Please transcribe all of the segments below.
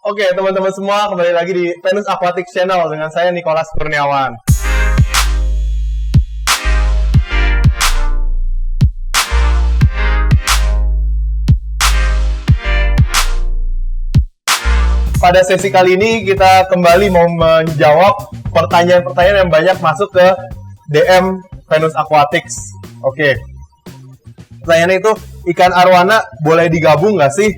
Oke, teman-teman semua, kembali lagi di Venus Aquatic Channel dengan saya Nicholas Kurniawan. Pada sesi kali ini kita kembali mau menjawab pertanyaan-pertanyaan yang banyak masuk ke DM Venus Aquatics. Oke. Pertanyaannya itu, ikan arwana boleh digabung nggak sih?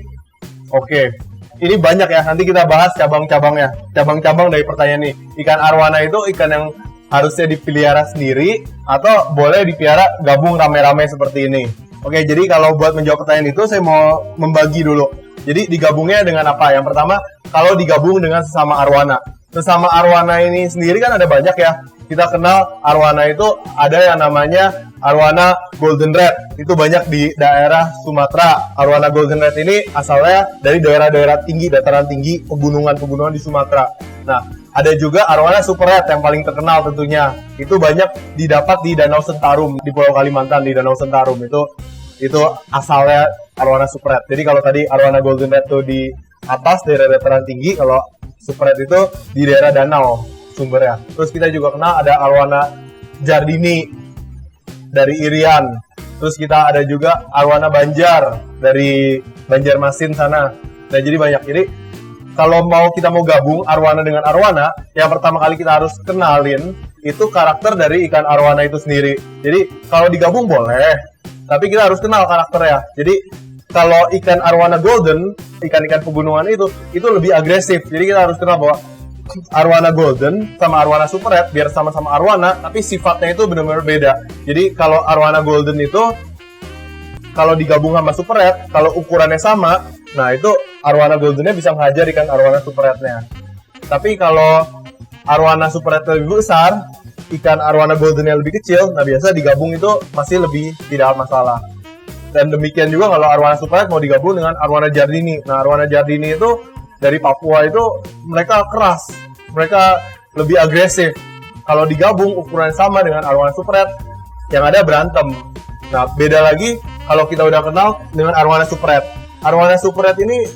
Oke. Ini banyak ya, nanti kita bahas cabang-cabangnya. Cabang-cabang dari pertanyaan ini. Ikan arwana itu ikan yang harusnya dipelihara sendiri atau boleh dipelihara gabung rame-rame seperti ini. Oke, jadi kalau buat menjawab pertanyaan itu saya mau membagi dulu. Jadi digabungnya dengan apa? Yang pertama, kalau digabung dengan sesama arwana. Sesama arwana ini sendiri kan ada banyak ya. Kita kenal arwana itu ada yang namanya arwana golden red. Itu banyak di daerah Sumatera. Arwana golden red ini asalnya dari daerah-daerah tinggi, dataran tinggi, pegunungan-pegunungan di Sumatera. Nah, ada juga arwana super red yang paling terkenal tentunya. Itu banyak didapat di Danau Sentarum, di Pulau Kalimantan, di Danau Sentarum. Itu asalnya arwana super red. Jadi kalau tadi arwana golden red itu di atas daerah dataran tinggi, kalau super red itu di daerah danau sumbernya. Terus kita juga kenal ada arwana jardini dari Irian. Terus kita ada juga arwana Banjar dari Banjarmasin sana. Nah, jadi banyak. Jadi kalau kita mau gabung arwana dengan arwana, yang pertama kali kita harus kenalin itu karakter dari ikan arwana itu sendiri. Jadi kalau digabung boleh, tapi kita harus kenal karakternya. Jadi kalau ikan arwana golden, ikan-ikan pegunungan itu lebih agresif. Jadi kita harus kenal bahwa arwana golden sama arwana super red biar sama-sama arwana, tapi sifatnya itu benar-benar beda. Jadi kalau arwana golden itu kalau digabung sama super red, kalau ukurannya sama, nah itu arwana goldennya bisa menghajar ikan arwana super rednya. Tapi kalau arwana super red lebih besar, ikan arwana goldennya lebih kecil, nah biasa digabung itu masih lebih tidak masalah. Dan demikian juga kalau arwana super red mau digabung dengan arwana jardini. Nah, arwana jardini itu dari Papua itu mereka keras, mereka lebih agresif. Kalau digabung ukuran sama dengan arwana super red, yang ada berantem. Nah, beda lagi kalau kita udah kenal dengan arwana super red. Arwana super red ini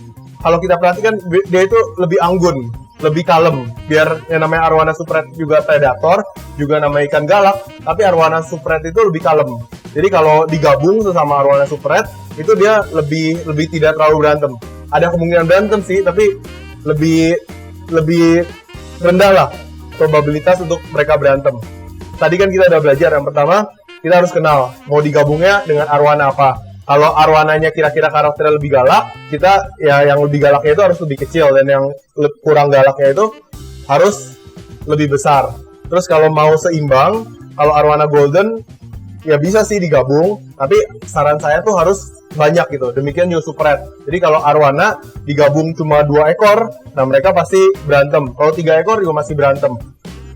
kalau kita perhatikan dia itu lebih anggun, lebih kalem. Biar yang namanya arwana super red juga predator, juga namanya ikan galak, tapi arwana super red itu lebih kalem. Jadi kalau digabung sama arwana super red, itu dia lebih tidak terlalu berantem. Ada kemungkinan berantem sih, tapi lebih rendah lah probabilitas untuk mereka berantem. Tadi kan kita udah belajar, yang pertama kita harus kenal mau digabungnya dengan arwana apa. Kalau arwananya kira-kira karakternya lebih galak, kita ya yang lebih galaknya itu harus lebih kecil, dan yang kurang galaknya itu harus lebih besar. Terus kalau mau seimbang, kalau arwana golden ya bisa sih digabung, tapi saran saya tuh harus banyak gitu. Demikian juga super red. Jadi kalau arwana digabung cuma 2 ekor, nah mereka pasti berantem. Kalau 3 ekor juga masih berantem.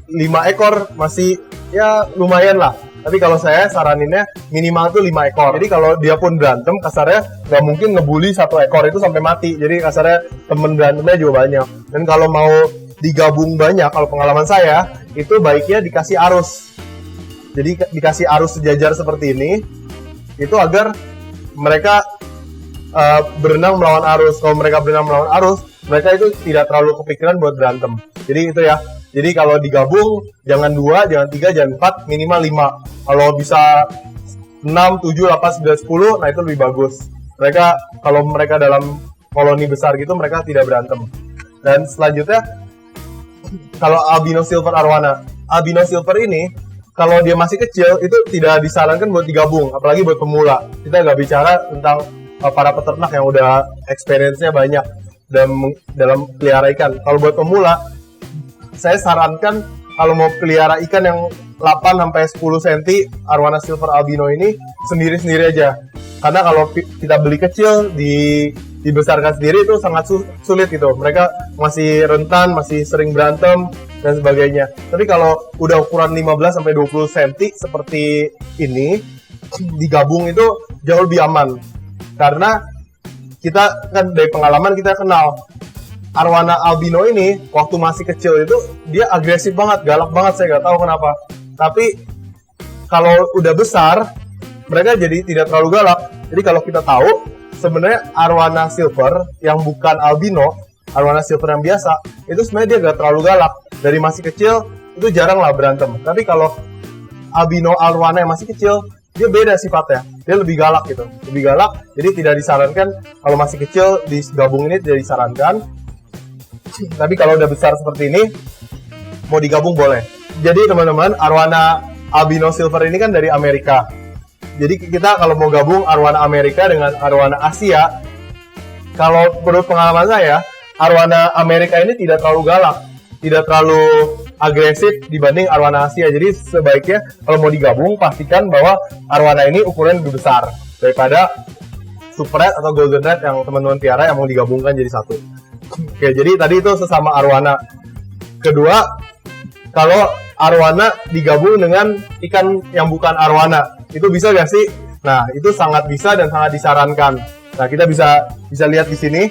5 ekor masih ya lumayan lah. Tapi kalau saya saraninnya minimal tuh 5 ekor. Jadi kalau dia pun berantem, kasarnya nggak mungkin ngebully 1 ekor itu sampai mati. Jadi kasarnya temen berantemnya juga banyak. Dan kalau mau digabung banyak, kalau pengalaman saya, itu baiknya dikasih arus. Jadi dikasih arus sejajar seperti ini, itu agar mereka berenang melawan arus. Kalau mereka berenang melawan arus, mereka itu tidak terlalu kepikiran buat berantem. Jadi itu ya. Jadi kalau digabung, jangan 2, jangan 3, jangan 4, minimal 5. Kalau bisa 6, 7, 8, 9, 10, nah itu lebih bagus. Kalau mereka dalam koloni besar gitu, mereka tidak berantem. Dan selanjutnya, kalau albino silver arwana. Albino silver ini, kalau dia masih kecil, itu tidak disarankan buat digabung, apalagi buat pemula. Kita nggak bicara tentang para peternak yang udah experience-nya banyak dalam pelihara ikan. Kalau buat pemula, saya sarankan kalau mau pelihara ikan yang 8-10 cm arwana silver albino ini sendiri-sendiri aja. Karena kalau kita beli kecil, dibesarkan sendiri itu sangat sulit gitu. Mereka masih rentan, masih sering berantem, dan sebagainya. Tapi kalau udah ukuran 15-20 cm seperti ini, digabung itu jauh lebih aman. Karena kita kan dari pengalaman kita kenal arwana albino ini waktu masih kecil itu dia agresif banget, galak banget, saya nggak tahu kenapa. Tapi kalau udah besar, mereka jadi tidak terlalu galak. Jadi kalau kita tahu sebenarnya arwana silver yang bukan albino arwana silver yang biasa, itu sebenarnya dia gak terlalu galak. Dari masih kecil, itu jarang lah berantem. Tapi kalau albino arwana yang masih kecil, dia beda sifatnya. Dia lebih galak gitu. Lebih galak, jadi tidak disarankan kalau masih kecil digabung ini tidak disarankan. Tapi kalau udah besar seperti ini, mau digabung boleh. Jadi teman-teman, arwana albino silver ini kan dari Amerika. Jadi kita kalau mau gabung arwana Amerika dengan arwana Asia, kalau menurut pengalaman saya, arwana Amerika ini tidak terlalu galak, tidak terlalu agresif dibanding arwana Asia. Jadi sebaiknya kalau mau digabung, pastikan bahwa arwana ini ukuran lebih besar daripada super red atau golden red yang teman-teman piara yang mau digabungkan jadi satu. Oke, jadi tadi itu sesama arwana. Kedua, kalau arwana digabung dengan ikan yang bukan arwana, itu bisa gak sih? Nah, itu sangat bisa dan sangat disarankan. Nah, kita bisa lihat di sini.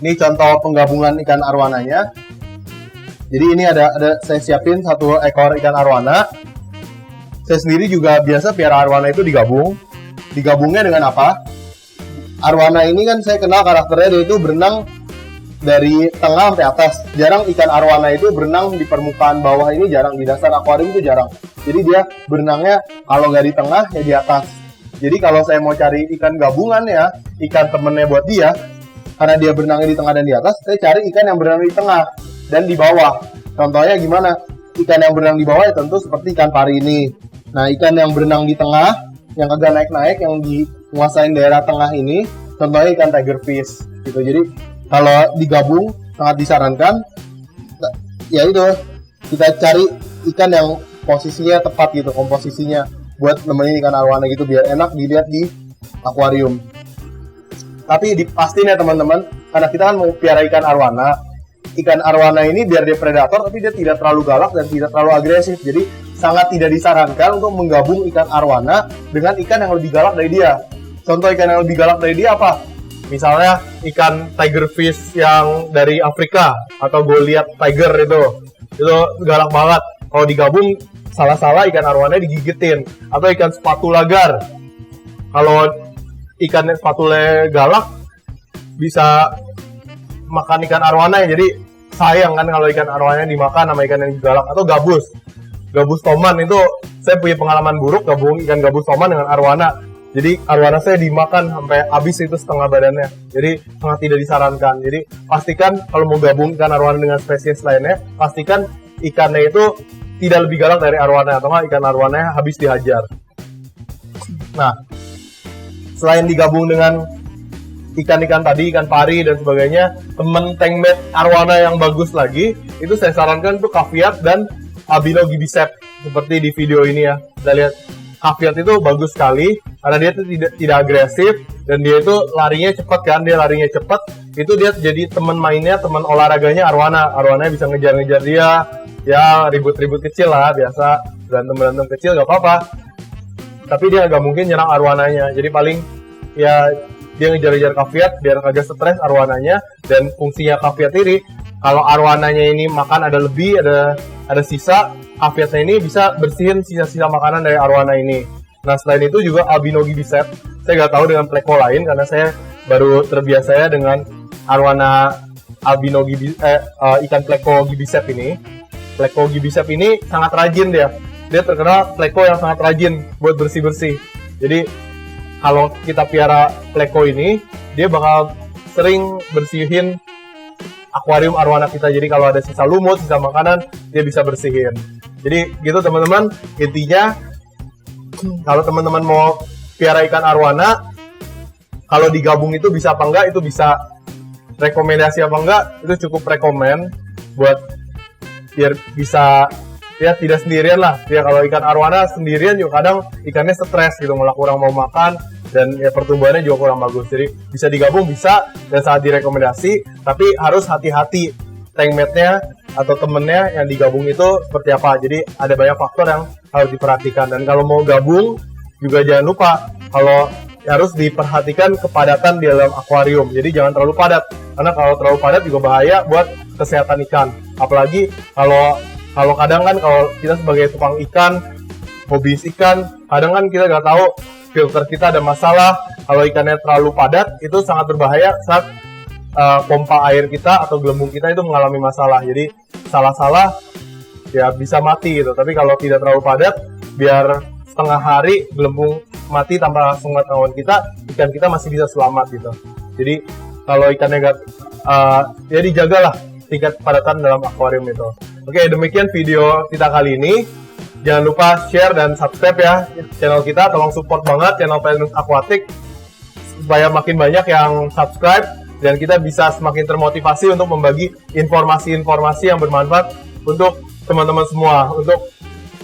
Ini contoh penggabungan ikan arwananya. Jadi ini ada saya siapin satu ekor ikan arwana. Saya sendiri juga biasa piara arwana itu digabung. Digabungnya dengan apa? Arwana ini kan saya kenal karakternya, dia itu berenang dari tengah sampai atas. Jarang ikan arwana itu berenang di permukaan bawah, ini jarang, di dasar akuarium itu jarang. Jadi dia berenangnya kalau nggak di tengah ya di atas. Jadi kalau saya mau cari ikan gabungan ya, ikan temennya buat dia, karena dia berenangnya di tengah dan di atas, saya cari ikan yang berenang di tengah dan di bawah. Contohnya gimana? Ikan yang berenang di bawah ya tentu seperti ikan pari ini. Nah, ikan yang berenang di tengah, yang agak naik-naik, yang menguasain daerah tengah ini, contohnya ikan tigerfish gitu. Jadi kalau digabung sangat disarankan, ya itu kita cari ikan yang posisinya tepat gitu, komposisinya buat nemenin ikan arwana gitu biar enak dilihat di akuarium. Tapi dipastiin ya teman-teman, karena kita kan mau piara ikan arwana ini biar dia predator tapi dia tidak terlalu galak dan tidak terlalu agresif. Jadi sangat tidak disarankan untuk menggabung ikan arwana dengan ikan yang lebih galak dari dia. Contoh ikan yang lebih galak dari dia apa? Misalnya ikan tigerfish yang dari Afrika atau Goliath tiger itu galak banget. Kalau digabung salah-salah ikan arwana digigitin. Atau ikan spatula gar. Kalau ikan spatula galak bisa makan ikan arwana ya, jadi sayang kan kalau ikan arwana dimakan sama ikan yang galak. Atau gabus toman itu saya punya pengalaman buruk gabung ikan gabus toman dengan arwana. Jadi arwana saya dimakan sampai habis itu setengah badannya. Jadi sangat tidak disarankan. Jadi pastikan kalau mau gabung ikan arwana dengan spesies lainnya, pastikan ikannya itu tidak lebih galak dari arwana, atau nggak ikan arwananya habis dihajar. Nah, selain digabung dengan ikan-ikan tadi, ikan pari dan sebagainya, temen tankmate arwana yang bagus lagi, itu saya sarankan tuh caviar dan albino gibbsap seperti di video ini ya. Kita lihat caviar itu bagus sekali karena dia itu tidak agresif dan dia itu larinya cepat kan, dia larinya cepat, itu dia jadi teman mainnya, teman olahraganya arwana bisa ngejar-ngejar dia, ya ribut-ribut kecil lah, biasa berantem kecil gak apa-apa, tapi dia nggak mungkin nyerang arwananya. Jadi paling ya dia ngejar-ngejar caviar biar kagak stres arwananya. Dan fungsinya caviar ini, kalau arwananya ini makan ada lebih, ada sisa, caviarnya ini bisa bersihin sisa-sisa makanan dari arwana ini. Nah, selain itu juga albino gibbsap, saya nggak tahu dengan pleko lain karena saya baru terbiasa ya dengan arwana albino ikan pleko gibbsap ini. Pleko gibbsap ini sangat rajin dia terkenal pleko yang sangat rajin buat bersih-bersih. Jadi kalau kita piara pleko ini, dia bakal sering bersihin akuarium arwana kita. Jadi kalau ada sisa lumut, sisa makanan, dia bisa bersihin. Jadi gitu teman-teman, intinya kalau teman-teman mau piara ikan arwana, kalau digabung itu bisa apa enggak, itu bisa. Rekomendasi apa enggak, itu cukup rekomen buat biar bisa ya tidak sendirian lah. Ya kalau ikan arwana sendirian juga kadang ikannya stres gitu, malah kurang mau makan dan ya pertumbuhannya juga kurang bagus. Jadi bisa digabung, bisa, dan sangat direkomendasi, tapi harus hati-hati tankmate-nya atau temennya yang digabung itu seperti apa. Jadi ada banyak faktor yang harus diperhatikan. Dan kalau mau gabung juga jangan lupa kalau harus diperhatikan kepadatan di dalam akuarium. Jadi jangan terlalu padat, karena kalau terlalu padat juga bahaya buat kesehatan ikan. Apalagi kalau kadang kan kalau kita sebagai tukang ikan, hobis ikan, kadang kan kita nggak tahu filter kita ada masalah Kalau ikannya terlalu padat, itu sangat berbahaya saat pompa air kita atau gelembung kita itu mengalami masalah. Jadi salah-salah ya bisa mati gitu. Tapi kalau tidak terlalu padat, biar setengah hari gelembung mati tanpa sepengetahuan kita, ikan kita masih bisa selamat gitu. Jadi kalau ikannya ya dijagalah tingkat kepadatan dalam akuarium itu. Oke, demikian video kita kali ini. Jangan lupa share dan subscribe ya channel kita. Tolong support banget channel Venus Aquatic supaya makin banyak yang subscribe dan kita bisa semakin termotivasi untuk membagi informasi-informasi yang bermanfaat untuk teman-teman semua, untuk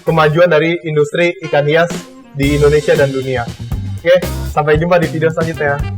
kemajuan dari industri ikan hias di Indonesia dan dunia. Oke, sampai jumpa di video selanjutnya.